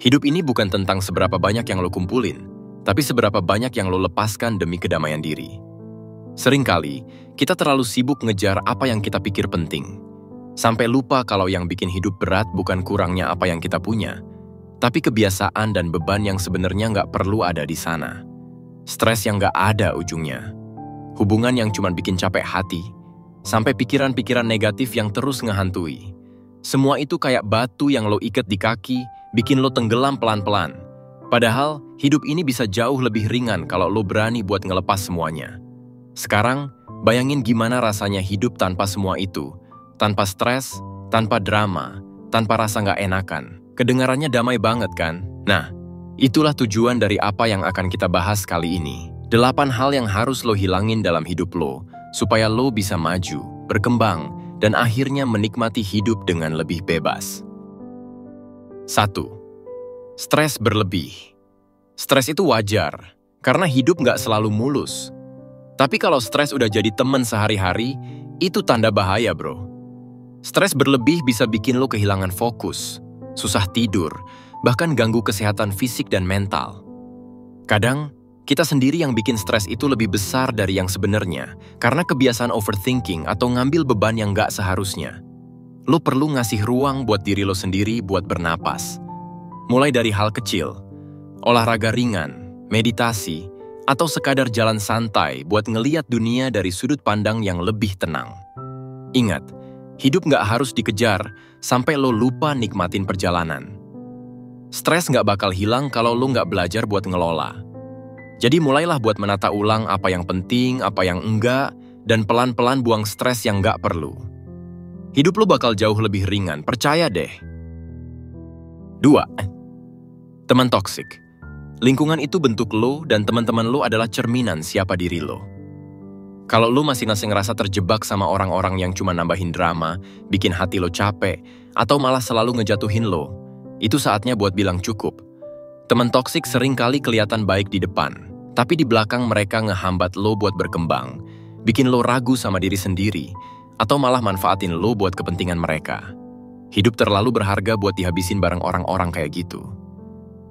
Hidup ini bukan tentang seberapa banyak yang lo kumpulin, tapi seberapa banyak yang lo lepaskan demi kedamaian diri. Seringkali, kita terlalu sibuk ngejar apa yang kita pikir penting. Sampai lupa kalau yang bikin hidup berat bukan kurangnya apa yang kita punya, tapi kebiasaan dan beban yang sebenarnya nggak perlu ada di sana. Stres yang nggak ada ujungnya. Hubungan yang cuma bikin capek hati, sampai pikiran-pikiran negatif yang terus ngehantui. Semua itu kayak batu yang lo ikat di kaki, bikin lo tenggelam pelan-pelan. Padahal, hidup ini bisa jauh lebih ringan kalau lo berani buat ngelepas semuanya. Sekarang, bayangin gimana rasanya hidup tanpa semua itu. Tanpa stres, tanpa drama, tanpa rasa nggak enakan. Kedengarannya damai banget kan? Nah, itulah tujuan dari apa yang akan kita bahas kali ini. 8 hal yang harus lo hilangin dalam hidup lo, supaya lo bisa maju, berkembang, dan akhirnya menikmati hidup dengan lebih bebas. 1. Stres berlebih. Stres itu wajar, karena hidup nggak selalu mulus. Tapi kalau stres udah jadi teman sehari-hari, itu tanda bahaya, bro. Stres berlebih bisa bikin lo kehilangan fokus, susah tidur, bahkan ganggu kesehatan fisik dan mental. Kadang, kita sendiri yang bikin stres itu lebih besar dari yang sebenarnya, karena kebiasaan overthinking atau ngambil beban yang nggak seharusnya. Lo perlu ngasih ruang buat diri lo sendiri buat bernapas. Mulai dari hal kecil, olahraga ringan, meditasi, atau sekadar jalan santai buat ngeliat dunia dari sudut pandang yang lebih tenang. Ingat, hidup nggak harus dikejar sampai lo lupa nikmatin perjalanan. Stres nggak bakal hilang kalau lo nggak belajar buat ngelola. Jadi mulailah buat menata ulang apa yang penting, apa yang enggak, dan pelan-pelan buang stres yang nggak perlu. Hidup lo bakal jauh lebih ringan, percaya deh. 2. Teman toksik. Lingkungan itu bentuk lo dan teman-teman lo adalah cerminan siapa diri lo. Kalau lo masih ngerasa terjebak sama orang-orang yang cuma nambahin drama, bikin hati lo capek, atau malah selalu ngejatuhin lo, itu saatnya buat bilang cukup. Teman toksik sering kali kelihatan baik di depan, tapi di belakang mereka ngehambat lo buat berkembang, bikin lo ragu sama diri sendiri, atau malah manfaatin lo buat kepentingan mereka. Hidup terlalu berharga buat dihabisin bareng orang-orang kayak gitu.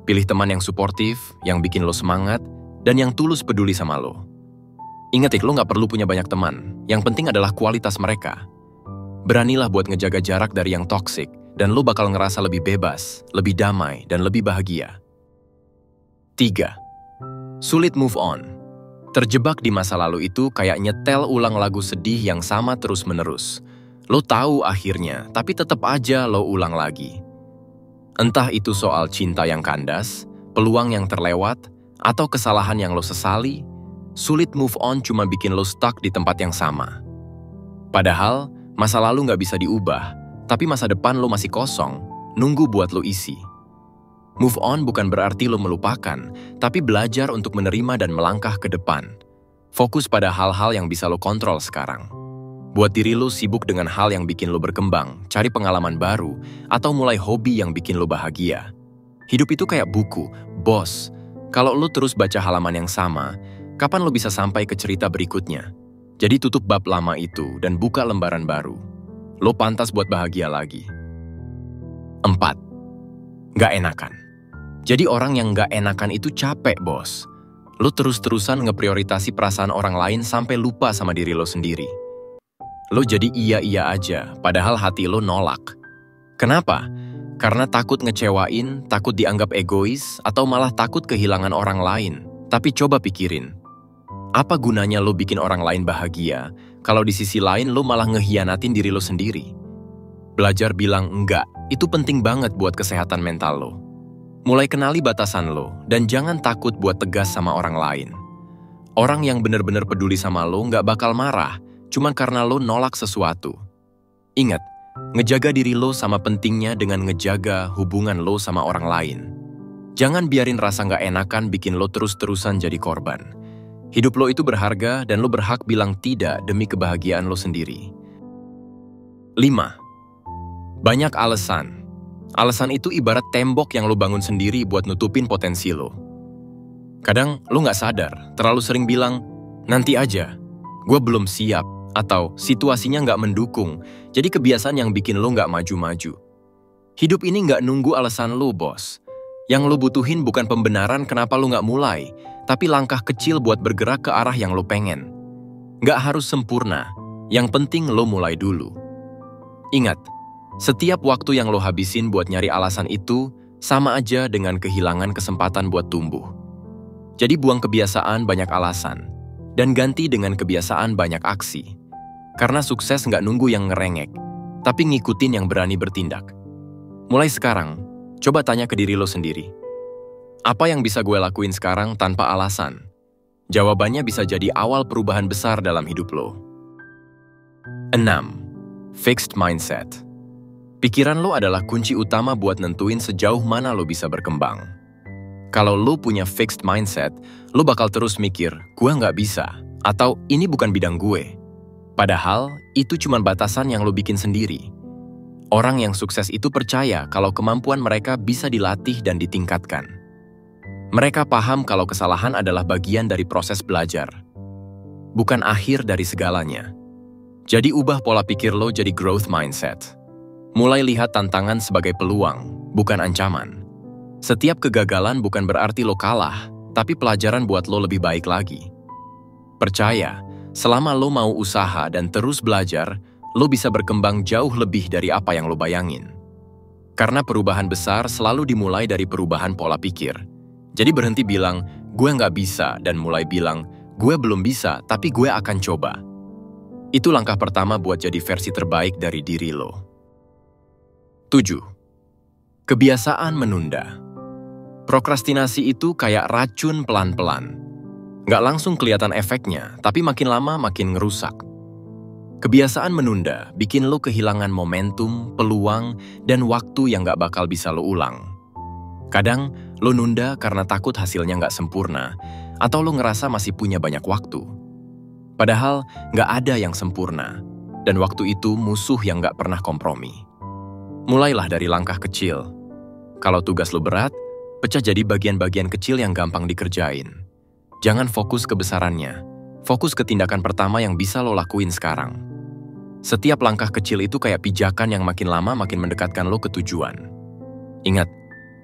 Pilih teman yang suportif, yang bikin lo semangat, dan yang tulus peduli sama lo. Ingat lo nggak perlu punya banyak teman, yang penting adalah kualitas mereka. Beranilah buat ngejaga jarak dari yang toksik, dan lo bakal ngerasa lebih bebas, lebih damai, dan lebih bahagia. 3. Sulit move on. Terjebak di masa lalu itu kayak nyetel ulang lagu sedih yang sama terus-menerus. Lo tahu akhirnya, tapi tetap aja lo ulang lagi. Entah itu soal cinta yang kandas, peluang yang terlewat, atau kesalahan yang lo sesali, sulit move on cuma bikin lo stuck di tempat yang sama. Padahal, masa lalu nggak bisa diubah, tapi masa depan lo masih kosong, nunggu buat lo isi. Move on bukan berarti lo melupakan, tapi belajar untuk menerima dan melangkah ke depan. Fokus pada hal-hal yang bisa lo kontrol sekarang. Buat diri lo sibuk dengan hal yang bikin lo berkembang, cari pengalaman baru, atau mulai hobi yang bikin lo bahagia. Hidup itu kayak buku, bos. Kalau lo terus baca halaman yang sama, kapan lo bisa sampai ke cerita berikutnya? Jadi tutup bab lama itu dan buka lembaran baru. Lo pantas buat bahagia lagi. 4. Nggak enakan. Jadi orang yang nggak enakan itu capek, bos. Lo terus-terusan ngeprioritasi perasaan orang lain sampai lupa sama diri lo sendiri. Lo jadi iya-iya aja, padahal hati lo nolak. Kenapa? Karena takut ngecewain, takut dianggap egois, atau malah takut kehilangan orang lain. Tapi coba pikirin, apa gunanya lo bikin orang lain bahagia, kalau di sisi lain lo malah ngehianatin diri lo sendiri? Belajar bilang enggak, itu penting banget buat kesehatan mental lo. Mulai kenali batasan lo, dan jangan takut buat tegas sama orang lain. Orang yang benar-benar peduli sama lo nggak bakal marah, cuma karena lo nolak sesuatu. Ingat, ngejaga diri lo sama pentingnya dengan ngejaga hubungan lo sama orang lain. Jangan biarin rasa nggak enakan bikin lo terus-terusan jadi korban. Hidup lo itu berharga dan lo berhak bilang tidak demi kebahagiaan lo sendiri. 5. Banyak alasan. Alasan itu ibarat tembok yang lo bangun sendiri buat nutupin potensi lo. Kadang lo nggak sadar, terlalu sering bilang, nanti aja, gue belum siap, atau situasinya nggak mendukung, jadi kebiasaan yang bikin lo nggak maju-maju. Hidup ini nggak nunggu alasan lo, bos. Yang lo butuhin bukan pembenaran kenapa lo nggak mulai, tapi langkah kecil buat bergerak ke arah yang lo pengen. Nggak harus sempurna, yang penting lo mulai dulu. Ingat, setiap waktu yang lo habisin buat nyari alasan itu, sama aja dengan kehilangan kesempatan buat tumbuh. Jadi buang kebiasaan banyak alasan, dan ganti dengan kebiasaan banyak aksi. Karena sukses nggak nunggu yang ngerengek, tapi ngikutin yang berani bertindak. Mulai sekarang, coba tanya ke diri lo sendiri. Apa yang bisa gue lakuin sekarang tanpa alasan? Jawabannya bisa jadi awal perubahan besar dalam hidup lo. 6. Fixed mindset. Pikiran lo adalah kunci utama buat nentuin sejauh mana lo bisa berkembang. Kalau lo punya fixed mindset, lo bakal terus mikir, gue nggak bisa, atau ini bukan bidang gue. Padahal, itu cuma batasan yang lo bikin sendiri. Orang yang sukses itu percaya kalau kemampuan mereka bisa dilatih dan ditingkatkan. Mereka paham kalau kesalahan adalah bagian dari proses belajar, bukan akhir dari segalanya. Jadi ubah pola pikir lo jadi growth mindset. Mulai lihat tantangan sebagai peluang, bukan ancaman. Setiap kegagalan bukan berarti lo kalah, tapi pelajaran buat lo lebih baik lagi. Percaya, selama lo mau usaha dan terus belajar, lo bisa berkembang jauh lebih dari apa yang lo bayangin. Karena perubahan besar selalu dimulai dari perubahan pola pikir. Jadi berhenti bilang, gue nggak bisa, dan mulai bilang, gue belum bisa, tapi gue akan coba. Itu langkah pertama buat jadi versi terbaik dari diri lo. 7. Kebiasaan menunda. Prokrastinasi itu kayak racun pelan-pelan. Nggak langsung kelihatan efeknya, tapi makin lama makin ngerusak. Kebiasaan menunda bikin lo kehilangan momentum, peluang, dan waktu yang nggak bakal bisa lo ulang. Kadang, lo nunda karena takut hasilnya nggak sempurna, atau lo ngerasa masih punya banyak waktu. Padahal, nggak ada yang sempurna, dan waktu itu musuh yang nggak pernah kompromi. Mulailah dari langkah kecil. Kalau tugas lo berat, pecah jadi bagian-bagian kecil yang gampang dikerjain. Jangan fokus ke besarannya, fokus ke tindakan pertama yang bisa lo lakuin sekarang. Setiap langkah kecil itu kayak pijakan yang makin lama makin mendekatkan lo ke tujuan. Ingat,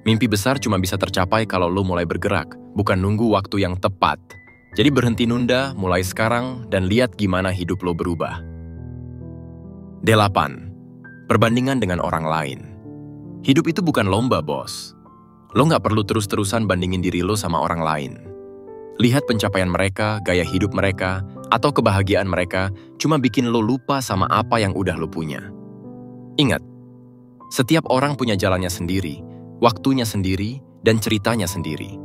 mimpi besar cuma bisa tercapai kalau lo mulai bergerak, bukan nunggu waktu yang tepat. Jadi berhenti nunda, mulai sekarang, dan lihat gimana hidup lo berubah. 8. Perbandingan dengan orang lain. Hidup itu bukan lomba, bos. Lo nggak perlu terus-terusan bandingin diri lo sama orang lain. Lihat pencapaian mereka, gaya hidup mereka, atau kebahagiaan mereka cuma bikin lo lupa sama apa yang udah lo punya. Ingat, setiap orang punya jalannya sendiri, waktunya sendiri, dan ceritanya sendiri.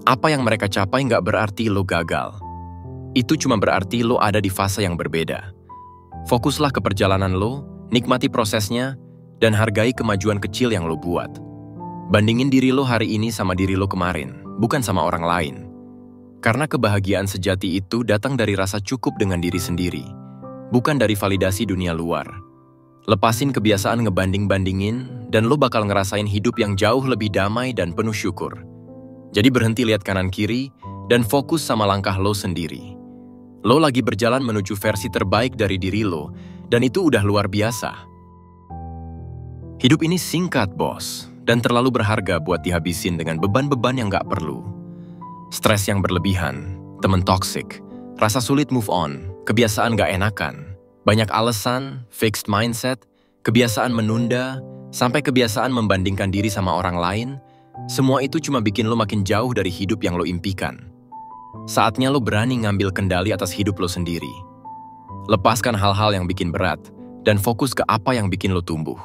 Apa yang mereka capai nggak berarti lo gagal. Itu cuma berarti lo ada di fase yang berbeda. Fokuslah ke perjalanan lo, nikmati prosesnya, dan hargai kemajuan kecil yang lo buat. Bandingin diri lo hari ini sama diri lo kemarin, bukan sama orang lain. Karena kebahagiaan sejati itu datang dari rasa cukup dengan diri sendiri, bukan dari validasi dunia luar. Lepasin kebiasaan ngebanding-bandingin, dan lo bakal ngerasain hidup yang jauh lebih damai dan penuh syukur. Jadi berhenti lihat kanan-kiri, dan fokus sama langkah lo sendiri. Lo lagi berjalan menuju versi terbaik dari diri lo, dan itu udah luar biasa. Hidup ini singkat, bos, dan terlalu berharga buat dihabisin dengan beban-beban yang gak perlu. Stres yang berlebihan, temen toksik, rasa sulit move on, kebiasaan gak enakan, banyak alasan, fixed mindset, kebiasaan menunda, sampai kebiasaan membandingkan diri sama orang lain, semua itu cuma bikin lo makin jauh dari hidup yang lo impikan. Saatnya lo berani ngambil kendali atas hidup lo sendiri. Lepaskan hal-hal yang bikin berat, dan fokus ke apa yang bikin lo tumbuh.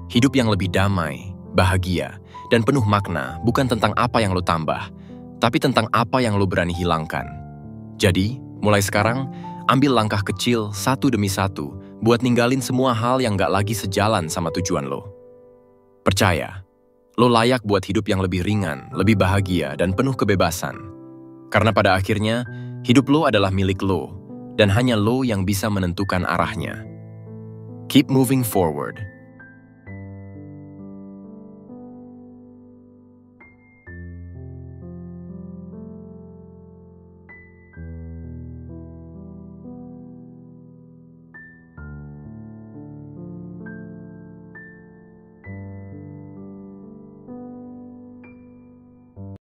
Hidup yang lebih damai, bahagia, dan penuh makna bukan tentang apa yang lo tambah, tapi tentang apa yang lo berani hilangkan. Jadi, mulai sekarang, ambil langkah kecil satu demi satu buat ninggalin semua hal yang gak lagi sejalan sama tujuan lo. Percaya, lo layak buat hidup yang lebih ringan, lebih bahagia, dan penuh kebebasan. Karena pada akhirnya, hidup lo adalah milik lo, dan hanya lo yang bisa menentukan arahnya. Keep moving forward.